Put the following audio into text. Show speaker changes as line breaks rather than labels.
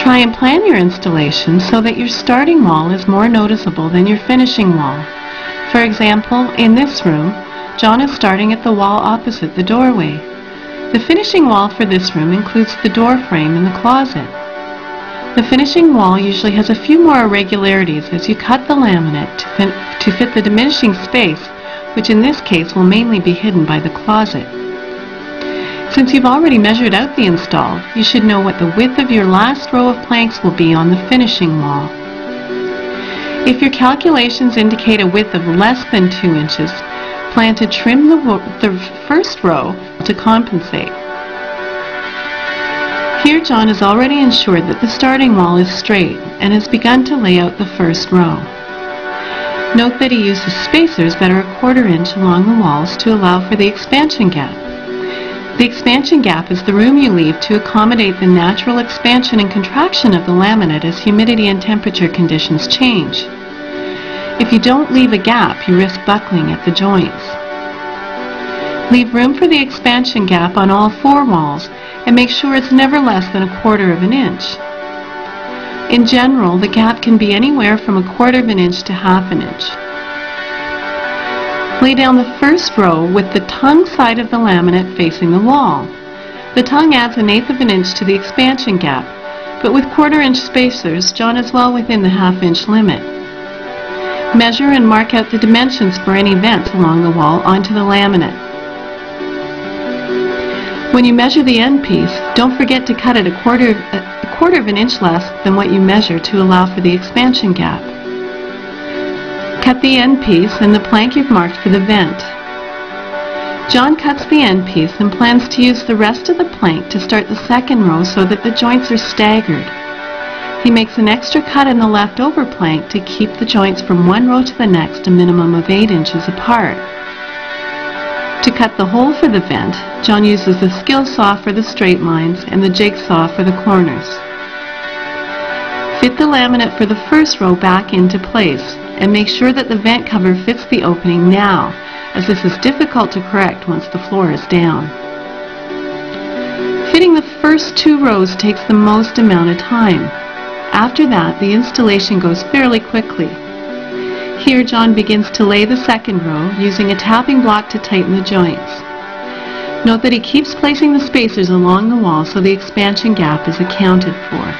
Try and plan your installation so that your starting wall is more noticeable than your finishing wall. For example, in this room, John is starting at the wall opposite the doorway. The finishing wall for this room includes the door frame and the closet. The finishing wall usually has a few more irregularities as you cut the laminate to fit the diminishing space, which in this case will mainly be hidden by the closet. Since you've already measured out the install, you should know what the width of your last row of planks will be on the finishing wall. If your calculations indicate a width of less than 2 inches, plan to trim the first row to compensate. Here John has already ensured that the starting wall is straight and has begun to lay out the first row. Note that he uses spacers that are 1/4 inch along the walls to allow for the expansion gap. The expansion gap is the room you leave to accommodate the natural expansion and contraction of the laminate as humidity and temperature conditions change. If you don't leave a gap, you risk buckling at the joints. Leave room for the expansion gap on all 4 walls and make sure it's never less than 1/4 inch. In general, the gap can be anywhere from 1/4 inch to 1/2 inch. Lay down the first row with the tongue side of the laminate facing the wall. The tongue adds 1/8 inch to the expansion gap, but with 1/4 inch spacers, John is well within the 1/2 inch limit. Measure and mark out the dimensions for any vents along the wall onto the laminate. When you measure the end piece, don't forget to cut it a quarter of an inch less than what you measure to allow for the expansion gap. Cut the end piece and the plank you've marked for the vent. John cuts the end piece and plans to use the rest of the plank to start the second row so that the joints are staggered. He makes an extra cut in the leftover plank to keep the joints from one row to the next a minimum of 8 inches apart. To cut the hole for the vent, John uses the skill saw for the straight lines and the jigsaw for the corners. Fit the laminate for the first row back into place and make sure that the vent cover fits the opening now, as this is difficult to correct once the floor is down. Fitting the first 2 rows takes the most amount of time. After that, the installation goes fairly quickly. Here John begins to lay the second row using a tapping block to tighten the joints. Note that he keeps placing the spacers along the wall so the expansion gap is accounted for.